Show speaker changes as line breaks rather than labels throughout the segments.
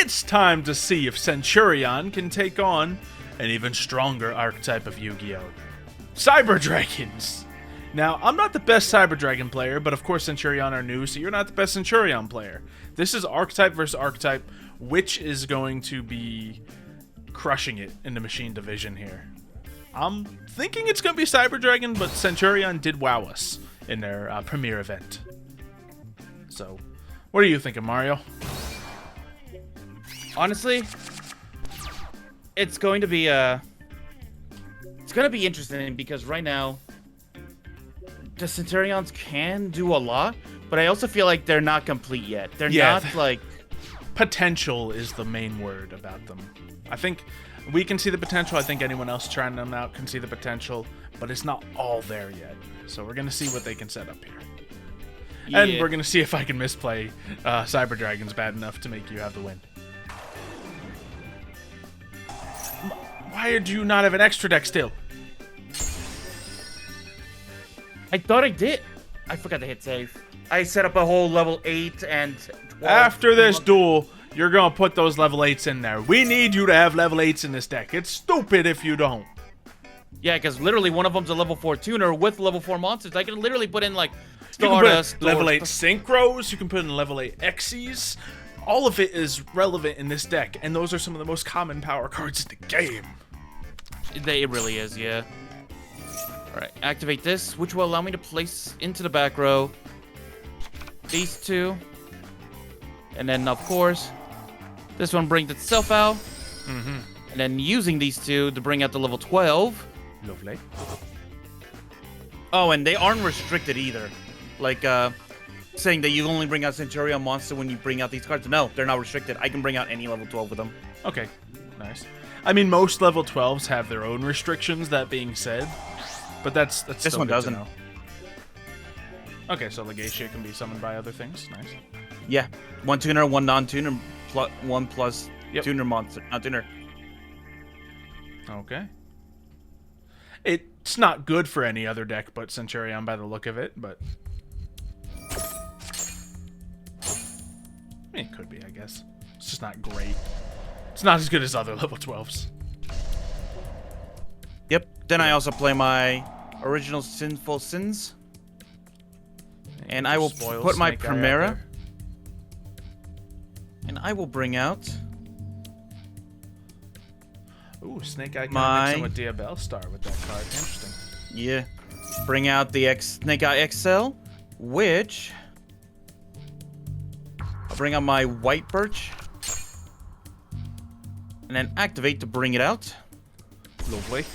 it's time to see if Centurion can take on an even stronger archetype of Yu-Gi-Oh! Cyber Dragons. Now, I'm not the best Cyber Dragon player, but of course Centurion are new, so you're not the best Centurion player. This is archetype versus archetype, which is going to be crushing it in the machine division here. I'm thinking it's going to be Cyber Dragon, but Centurion did wow us in their premiere event. So, what are you thinking, Mario?
Honestly, it's going to be interesting because right now the Centurions can do a lot, but I also feel like they're not complete yet. They're not like...
Potential is the main word about them. I think we can see the potential. I think anyone else trying them out can see the potential, but it's not all there yet. So we're going to see what they can set up here. Yeah. And we're going to see if I can misplay Cyber Dragons bad enough to make you have the win. Why do you not have an extra deck still?
I thought I did. I forgot to hit save. I set up a whole level 8 and 12.
After this duel, you're going to put those level 8s in there. We need you to have level 8s in this deck. It's stupid if you don't.
Yeah, because literally one of them's a level 4 tuner with level 4 monsters. I can literally put in like
Stardust, level 8 Synchros. You can put in level 8 Xy's. All of it is relevant in this deck, and those are some of the most common power cards in the game.
It really is, yeah. Alright, activate this, which will allow me to place into the back row these two. And then, of course, this one brings itself out. And then using these two to bring out the level 12.
Lovely.
Oh, and they aren't restricted either. Like, saying that you only bring out Centurion monster when you bring out these cards. No, they're not restricted. I can bring out any level 12 with them.
Okay, nice. I mean, most level 12s have their own restrictions, that being said. But that's
this
still
one
good
doesn't.
to know. Okay, so Legacia can be summoned by other things. Nice.
Yeah. One tuner, one non-tuner, one plus tuner monster. Not tuner.
Okay. It's not good for any other deck but Centurion by the look of it, but... it could be, I guess. It's just not great. It's not as good as other level 12s.
Yep. Then I also play my original Sinful Sins. And I will put my Primera. And I will bring out...
Ooh, Snake Eye can mix in with Diabell Star with that card. Interesting.
Yeah. Bring out the Snake Eye XL, which... I'll bring out my White Birch. And then activate to bring it out.
Lovely.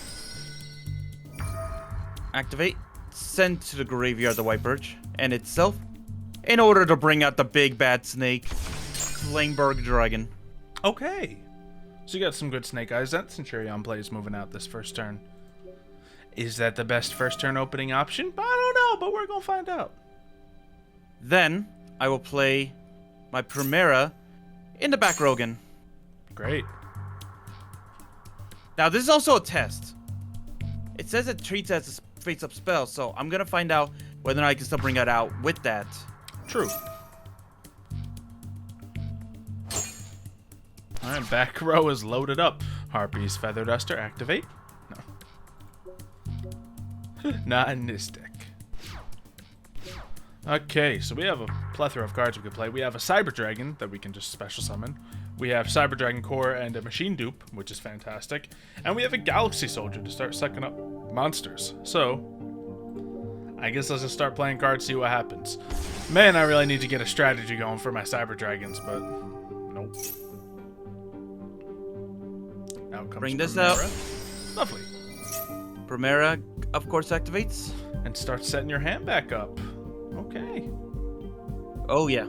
Activate. Send to the graveyard the White Birch and itself in order to bring out the big bad snake, Flameberg Dragon.
Okay. So you got some good Snake Eyes. That Centurion play is moving out this first turn. Is that the best first turn opening option? I don't know, but we're going to find out.
Then I will play my Primera in the back row again.
Great.
Now this is also a test. It says it treats it as a face-up spell, so I'm going to find out whether or not I can still bring that out with that.
True. Alright, back row is loaded up. Harpy's Feather Duster, activate. No. Not in this deck. Okay, so we have a plethora of cards we could play. We have a Cyber Dragon that we can just special summon. We have Cyber Dragon Core and a Machine Dupe, which is fantastic. And we have a Galaxy Soldier to start sucking up monsters. So, I guess let's just start playing cards, see what happens. Man, I really need to get a strategy going for my Cyber Dragons, but nope. Out comes
Bring this
Primera.
out.
Lovely.
Primera, of course, activates.
And start setting your hand back up. Okay.
Oh, yeah.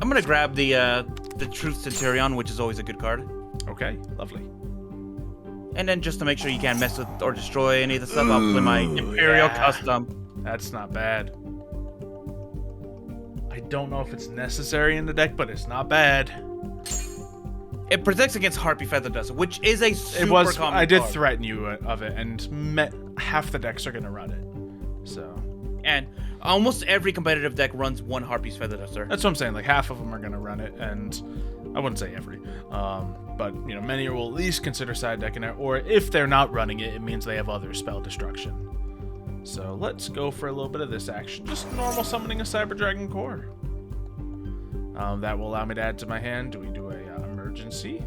I'm going to grab the Truth Centurion, which is always a good card.
Okay, lovely.
And then just to make sure you can't mess with or destroy any of the stuff, I'll play my Imperial Custom.
That's not bad. I don't know if it's necessary in the deck, but it's not bad.
It protects against Harpy Feather Duster, which is a super common
I did
card.
threaten you of it, and half the decks are going to run it. So.
And almost every competitive deck runs one Harpy's Feather Duster.
That's what I'm saying. Like, half of them are going to run it, and I wouldn't say every. But, you know, many will at least consider side decking it, or if they're not running it, it means they have other spell destruction. So let's go for a little bit of this action. Just normal summoning a Cyber Dragon Core. That will allow me to add to my hand. Do we do a emergency?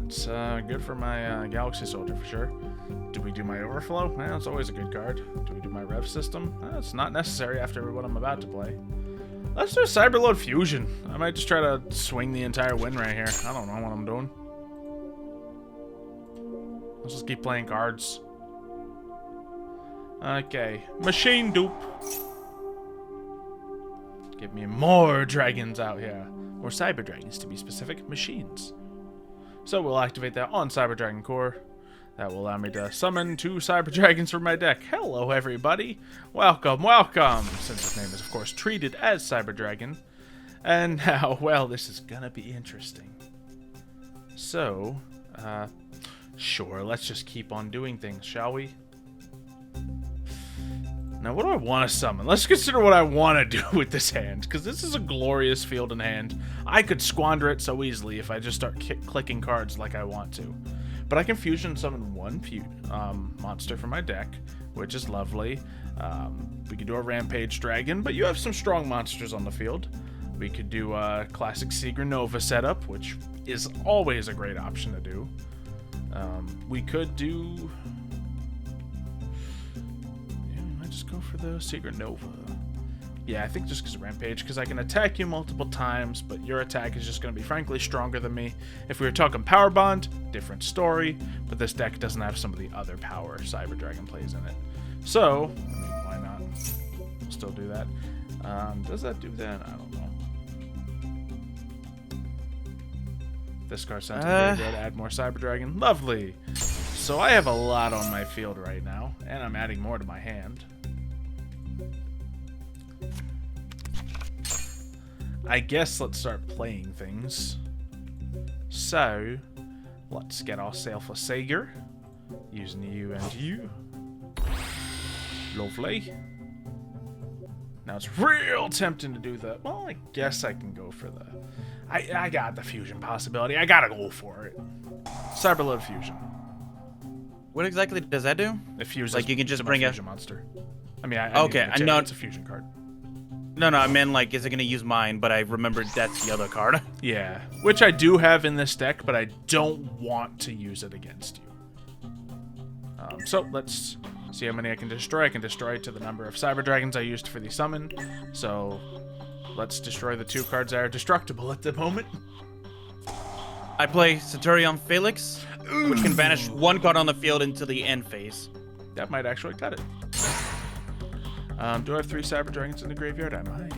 It's good for my Galaxy Soldier for sure. Do we do my Overflow? It's always a good card. Do we do my Rev System? It's not necessary after what I'm about to play. Let's do a Cyberload Fusion. I might just try to swing the entire win right here. I don't know what I'm doing. Let's just keep playing cards. Okay. Machine Dupe. Give me more dragons out here. Or Cyber Dragons, to be specific. Machines. So we'll activate that on Cyber Dragon Core. That will allow me to summon 2 Cyber Dragons from my deck. Hello, everybody. Welcome, welcome. Since his name is, of course, treated as Cyber Dragon. And now, well, this is gonna be interesting. So, sure, let's just keep on doing things, shall we? Now, what do I want to summon? Let's consider what I want to do with this hand, because this is a glorious field in hand. I could squander it so easily if I just start clicking cards like I want to. But I can fusion summon one monster from my deck, which is lovely. We could do a Rampage Dragon, but you have some strong monsters on the field. We could do a classic Nova setup, which is always a great option to do. We could do... Yeah, we might just go for the Nova. Yeah, I think just because of Rampage, because I can attack you multiple times, but your attack is just going to be, frankly, stronger than me. If we were talking Power Bond, different story, but this deck doesn't have some of the other power Cyber Dragon plays in it. So, I mean, why not? We'll still do that. Does that do that? I don't know. This card sounds very good. Add more Cyber Dragon. Lovely! So I have a lot on my field right now, and I'm adding more to my hand. I guess let's start playing things. So, let's get ourselves a Sager. Using you and you. Lovely. Now it's real tempting to do the... Well, I guess I can go for the... I got the fusion possibility. I gotta go for it. Cyberload Fusion.
What exactly does that do?
It fuses
like you can just bring a
fusion monster. I mean,
okay, I know
it's a fusion card.
No, I meant like, is it gonna use mine? But I remembered that's the other card.
Yeah, which I do have in this deck, but I don't want to use it against you. So let's see how many I can destroy. I can destroy to the number of Cyber Dragons I used for the summon. So let's destroy the 2 cards that are destructible at the moment.
I play Centurion Felix, which can banish 1 card on the field into the end phase.
That might actually cut it. Do I have 3 Cyber Dragons in the graveyard? I might.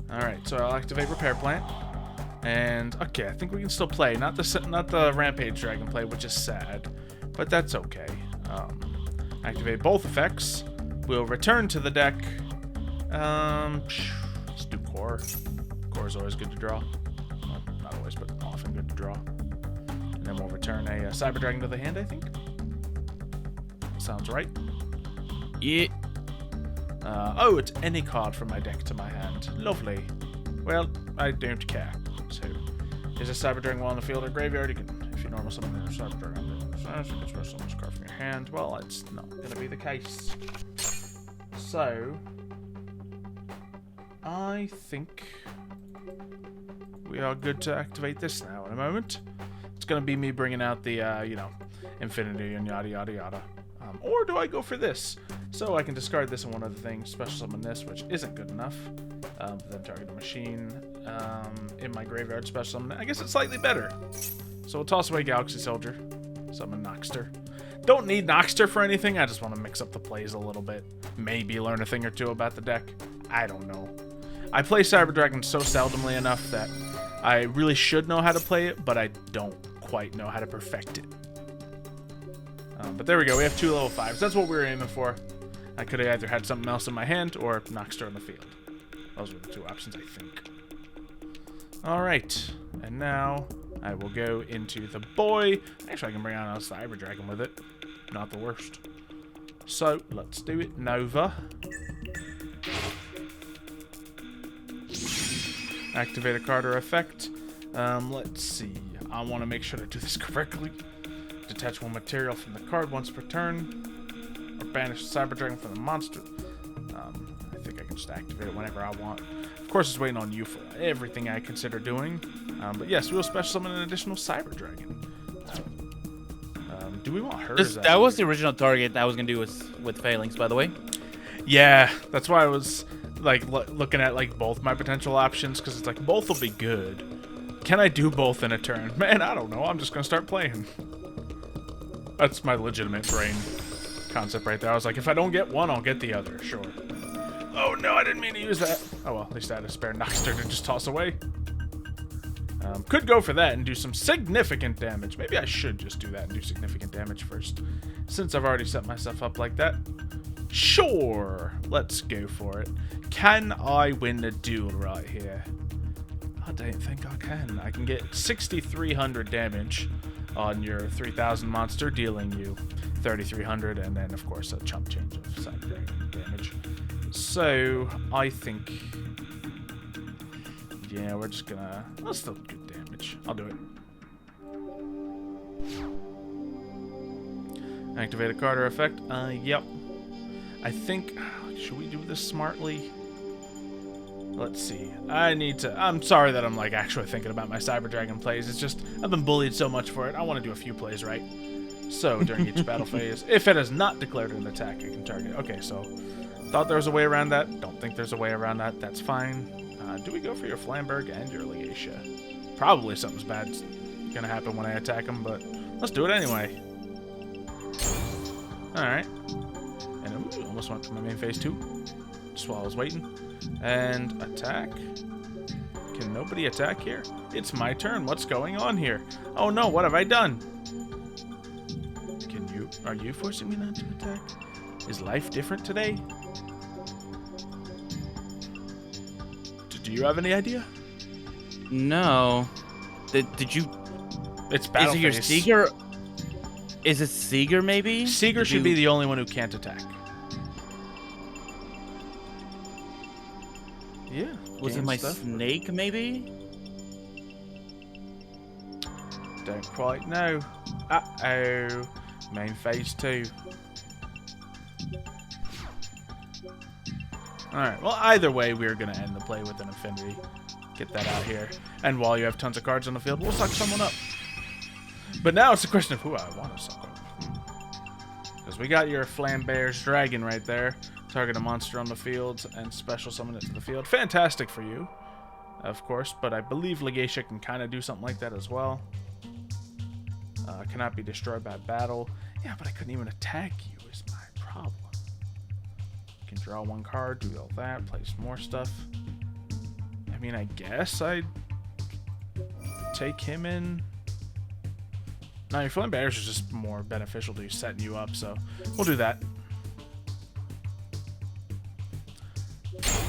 Alright, so I'll activate Repair Plant. And, okay, I think we can still play. Not the Rampage Dragon play, which is sad. But that's okay. Activate both effects. We'll return to the deck. Let's do Core. Core is always good to draw. Well, not always, but often good to draw. And then we'll return a Cyber Dragon to the hand, I think. Sounds right.
Yeah.
Oh, it's any card from my deck to my hand. Lovely. Well, I don't care. So, is a Cyber Dragon while in the field or graveyard? You can, if you normal summon a Cyber Dragon, you can special summon this card from your hand. Well, it's not going to be the case. So, I think we are good to activate this now in a moment. It's going to be me bringing out the, Infinity and yada yada yada. Or do I go for this? So I can discard this and one other thing, special summon this, which isn't good enough. Then target a machine in my graveyard, special summon. I guess it's slightly better. So we'll toss away Galaxy Soldier, summon Noxter. Don't need Noxter for anything, I just want to mix up the plays a little bit. Maybe learn a thing or two about the deck. I don't know. I play Cyber Dragon so seldomly enough that I really should know how to play it, but I don't quite know how to perfect it. But there we go, we have 2 level 5s. That's what we were aiming for. I could have either had something else in my hand or Noxter on the field. Those were the 2 options, I think. Alright, and now I will go into the boy. Actually, I can bring out a Cyber Dragon with it. Not the worst. So, let's do it. Nova. Activate a card or effect. Let's see. I want to make sure to do this correctly. Detach one material from the card once per turn. Or banish the Cyber Dragon from the monster. I think I can just activate it whenever I want. Of course, it's waiting on you for everything I consider doing. But yes, we will special summon an additional Cyber Dragon. Do we want her?
That was the original target I was going to do with Phalanx, by the way.
Yeah, that's why I was like looking at like both my potential options, because it's like both will be good. Can I do both in a turn? Man, I don't know. I'm just gonna start playing. That's my legitimate brain concept right there. I was like, if I don't get one, I'll get the other. Sure. Oh no, I didn't mean to use that. Oh well, at least I had a spare Noxter to just toss away. Could go for that and do some significant damage. Maybe I should just do that and do significant damage first, since I've already set myself up like that. Sure, let's go for it. Can I win the duel right here? I don't think I can. I can get 6,300 damage on your 3,000 monster, dealing you 3,300, and then of course a chump change of Cyber Dragon damage. So I think, yeah, we're just gonna, let's still good damage. I'll do it. Activate a card or effect. Yep. I think, should we do this smartly? Let's see. I'm sorry that I'm like actually thinking about my Cyber Dragon plays. It's just, I've been bullied so much for it. I want to do a few plays right. So during each battle phase, if it is not declared an attack, I can target. Okay, so thought there was a way around that. Don't think there's a way around that. That's fine. Do we go for your Flamberg and your Legacia? Probably something's bad's gonna happen when I attack him, but let's do it anyway. Alright. And ooh, almost went to my main phase too. Just while I was waiting. And attack. Can nobody attack here? It's my turn. What's going on here? Oh no, what have I done? Are you forcing me not to attack? Is life different today? Do you have any idea?
No. Did you?
It's battle
Is it your
phase.
Seeger? Is it Seeger maybe?
Seeger should be the only one who can't attack. Yeah.
Was it my snake maybe?
Don't quite know. Uh-oh. Main phase 2. Alright, well either way we're going to end the play with an Affinity. Get that out here. And while you have tons of cards on the field, we'll suck someone up. But now it's a question of who I want to suck up. Because we got your Flamber's Dragon right there. Target a monster on the field and special summon it to the field. Fantastic for you, of course, but I believe Legacia can kind of do something like that as well. Cannot be destroyed by battle. Yeah, but I couldn't even attack you is my problem. Can draw one card, do all that, place more stuff. I mean, I guess I'd take him in. No, your Flame Bears is just more beneficial to you, setting you up, so we'll do that.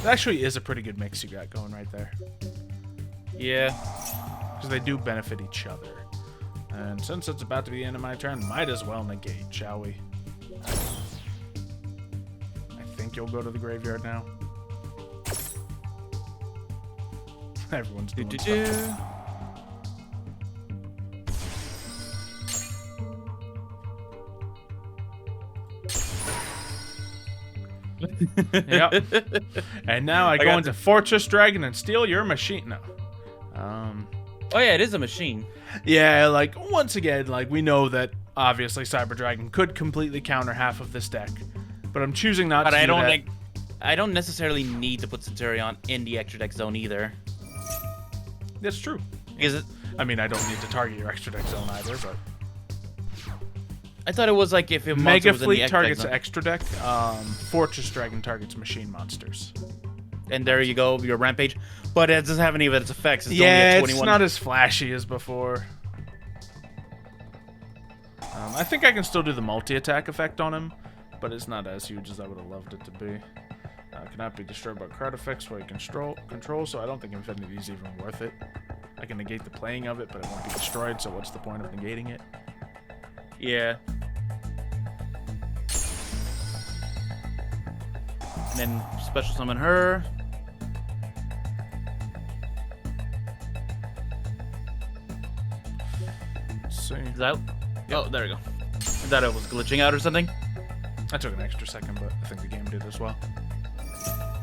That actually is a pretty good mix you got going right there.
Yeah.
Because they do benefit each other. And since it's about to be the end of my turn, might as well negate, shall we? I think you'll go to the graveyard now. Everyone's doing stuff. Yep. And now I go into Fortress Dragon and steal your machine. No.
Oh yeah, it is a machine.
Yeah, like once again, like we know that obviously Cyber Dragon could completely counter half of this deck, but I'm choosing not to do that.
I don't necessarily need to put Centurion in the extra deck zone either.
That's true.
Is it?
I mean, I don't need to target your extra deck zone either, but
I thought it was like if a
Mega
monster was in the
Fleet
extra
targets
deck zone.
extra deck. Fortress Dragon targets machine monsters.
And there you go, your Rampage. But it doesn't have any of its effects. It's
Yeah,
only a
it's
21.
not as flashy as before. I think I can still do the multi-attack effect on him, but it's not as huge as I would have loved it to be. Cannot be destroyed by card effects where you control, so I don't think Infinity is even worth it. I can negate the playing of it, but it won't be destroyed, so what's the point of negating it?
Yeah. And then special summon her.
see.
Is that? Oh, there we go. I thought it was glitching out or something.
I took an extra second, but I think the game did as well.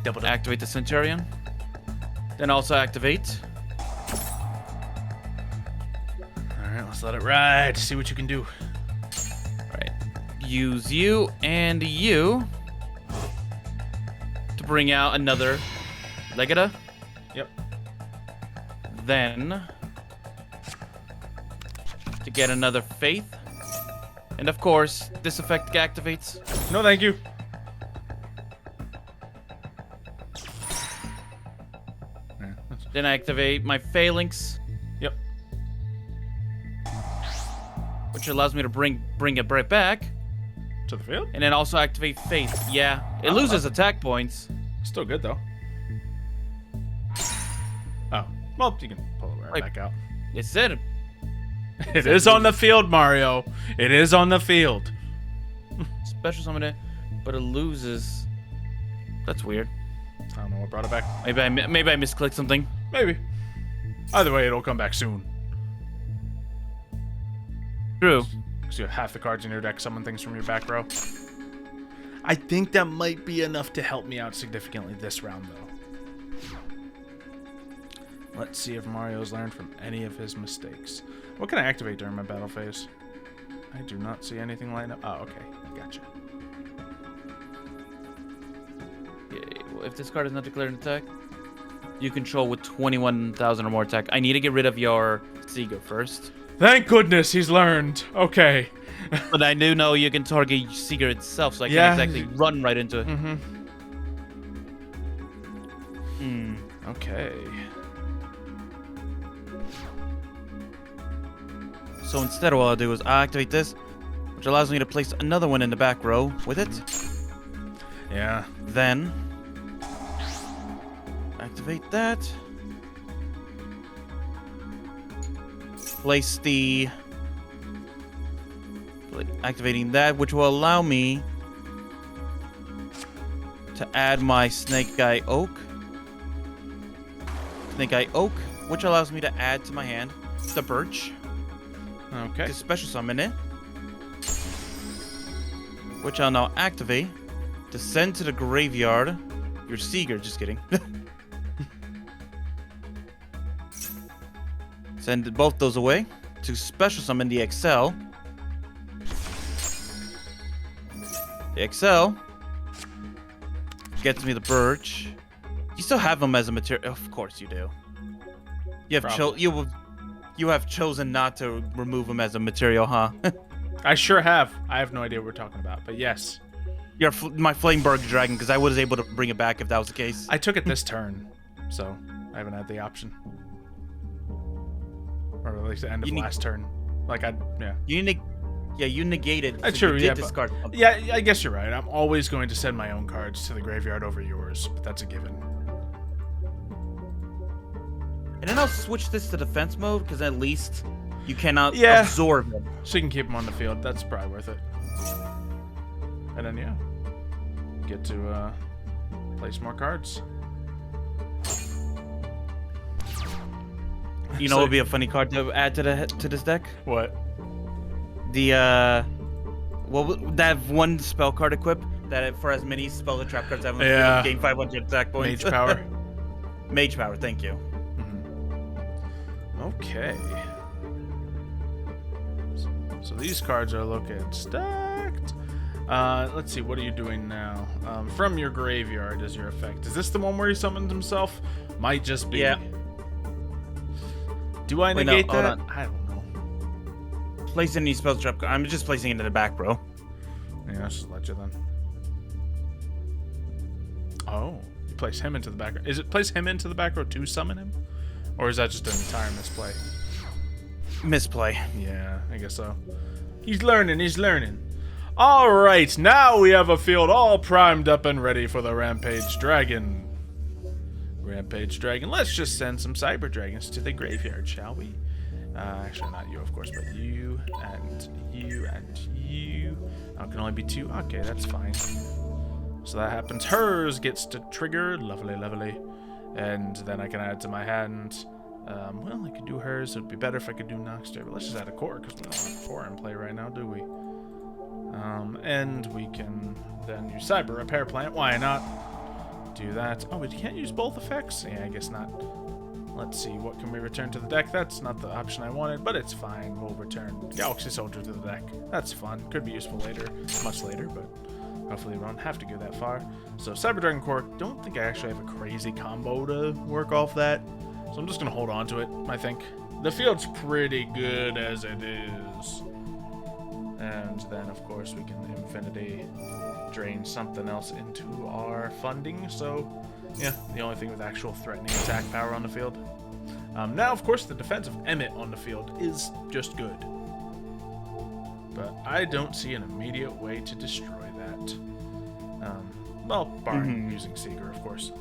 Double
Activate the Centurion. Then also activate.
Alright, let's let it ride. See what you can do.
Alright. Use you and you to bring out another Legata.
Yep.
Then to get another Faith. And of course, this effect activates.
No, thank you.
Then I activate my Phalanx.
Yep.
Which allows me to bring it right back.
To the field?
And then also activate Faith. Yeah. It loses attack points.
Still good, though. Oh. Well, you can pull it right back out.
It said...
It is on the field, Mario. It is on the field.
Special summon it, but it loses. That's weird.
I don't know what brought it back.
Maybe I misclicked something.
Maybe. Either way, it'll come back soon.
True.
Because you have half the cards in your deck summon things from your back row. I think that might be enough to help me out significantly this round, though. Let's see if Mario's learned from any of his mistakes. What can I activate during my battle phase? I do not see anything lighting up. Oh, okay. Gotcha.
Well, if this card is not declared an attack, you control with 21,000 or more attack. I need to get rid of your Seeger first.
Thank goodness he's learned. Okay.
But I do know you can target Seeger itself, so I can't exactly run right into it.
Okay.
So instead, what I'll do is I'll activate this, which allows me to place another one in the back row with it.
Yeah.
Then activate that. Place the... Activating that, which will allow me to add my Snake Eye Oak. Snake Eye Oak, which allows me to add to my hand the Birch.
Okay.
To special summon it. Which I'll now activate to send to the graveyard your Seeger. Just kidding. Send both those away to special summon the XL. The XL gets me the Birch. You still have them as a material. Of course you do. You have chosen not to remove them as a material, huh?
I sure have. I have no idea what we're talking about, but yes.
You're my Flameberg Dragon, because I was able to bring it back if that was the case.
I took it this turn, so I haven't had the option. Or at least the end of last turn.
You negated.
That's
so
true,
you did discard.
Yeah, I guess you're right. I'm always going to send my own cards to the graveyard over yours, but that's a given.
And then I'll switch this to defense mode, because at least you cannot absorb them.
So you can keep them on the field. That's probably worth it. And then, yeah. Get to place more cards.
You know what would be a funny card to add to this deck?
What?
The, that one spell card equip that for as many spell the trap cards have on the field, gain 500 attack points.
Mage power.
Mage power, thank you.
Okay. So these cards are looking stacked. Let's see, what are you doing now? From your graveyard is your effect. Is this the one where he summons himself? Might just be.
Yeah.
Do I negate that? I don't know.
Place any spell trap card. I'm just placing it in the back, bro.
Yeah, I'll just let you then. Oh, you place him into the back row. Is it place him into the back row to summon him? Or is that just an entire misplay?
Misplay.
Yeah, I guess so. He's learning, he's learning. Alright, now we have a field all primed up and ready for the Rampage Dragon. Rampage Dragon. Let's just send some Cyber Dragons to the graveyard, shall we? Actually, not you, of course, but you and you and you. Oh, it can only be two? Okay, that's fine. So that happens. Hers gets to trigger. Lovely, lovely. And then I can add to my hand Well, I could do hers. It would be better if I could do Noxter, but let's just add a core, because we don't have a core in play right now, do we? And we can then use Cyber Repair Plant. Why not? Do that. Oh, we can't use both effects? Yeah, I guess not. Let's see, what can we return to the deck? That's not the option I wanted, but it's fine. We'll return Galaxy Soldier to the deck. That's fun. Could be useful later, much later, but hopefully we don't have to go that far. So Cyber Dragon Core, don't think I actually have a crazy combo to work off that. So I'm just going to hold on to it, I think. The field's pretty good as it is. And then, of course, we can Infinity drain something else into our funding. So, yeah, the only thing with actual threatening attack power on the field. Now, of course, the defense of Emmet on the field is just good. But I don't see an immediate way to destroy that. Well, barring using Seeger, of course.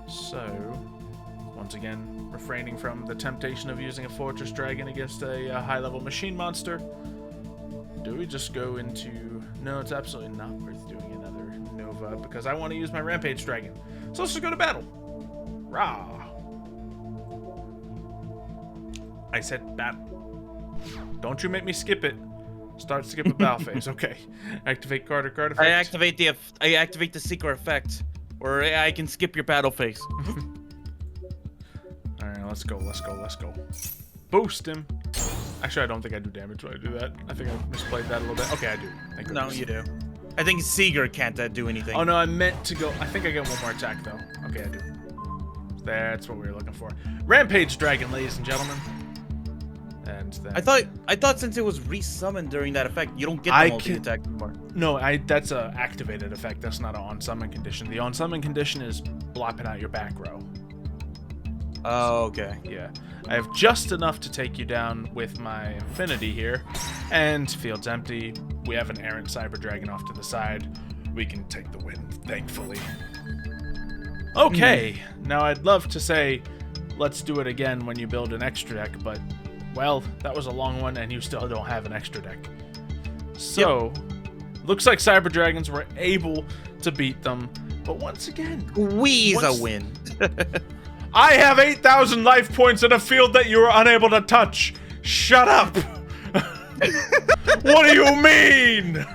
So, once again, refraining from the temptation of using a Fortress Dragon against a high-level machine monster. Do we just go into... No, it's absolutely not worth doing another Nova, because I want to use my Rampage Dragon. So let's just go to battle. Rah! I said battle. Don't you make me skip it. Start skip a battle phase. Okay. Activate card effect.
I activate the secret effect, or I can skip your battle phase.
Alright, let's go. Boost him. Actually, I don't think I do damage when I do that. I think I misplayed that a little bit. Okay, I do. Thank
No,
goodness.
you do. I think Seeger can't do anything.
Oh, no, I meant to go... I think I get one more attack, though. Okay, I do. That's what we were looking for. Rampage Dragon, ladies and gentlemen. And then...
I thought since it was resummoned during that effect, you don't get the multi-attack anymore.
No, that's a activated effect. That's not an on-summon condition. The on-summon condition is blopping out your back row.
Oh, okay.
Yeah. I have just enough to take you down with my Infinity here. And field's empty. We have an errant Cyber Dragon off to the side. We can take the win, thankfully. Okay. Now I'd love to say, let's do it again when you build an extra deck, but, well, that was a long one and you still don't have an extra deck. So, looks like Cyber Dragons were able to beat them. But once again...
Squeeze a win.
I have 8,000 life points in a field that you were unable to touch. Shut up. What do you mean?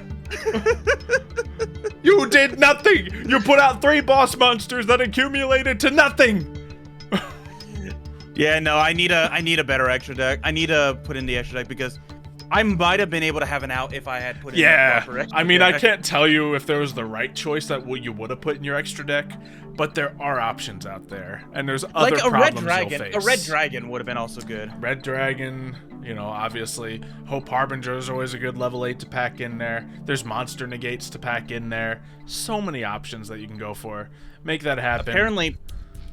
You did nothing. You put out 3 boss monsters that accumulated to nothing.
Yeah, no, I need a better extra deck. I need to put in the extra deck because I might have been able to have an out if I had put in the proper extra
I mean,
deck.
I can't tell you if there was the right choice that you would have put in your extra deck, but there are options out there, and there's other
like a red
problems
dragon.
you'll face.
A red dragon would have been also good.
Red Dragon, you know, obviously. Hope Harbinger is always a good level 8 to pack in there. There's Monster Negates to pack in there. So many options that you can go for. Make that happen.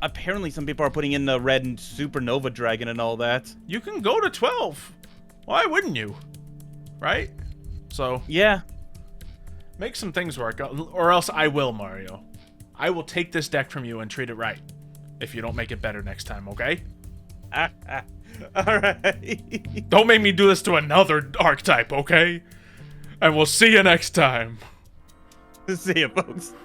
Apparently some people are putting in the red and supernova dragon and all that.
You can go to 12. Why wouldn't you? Right? So,
yeah.
Make some things work, or else I will, Mario. I will take this deck from you and treat it right. If you don't make it better next time, okay?
Alright.
Don't make me do this to another archetype, okay? And we'll see you next time.
See you, folks.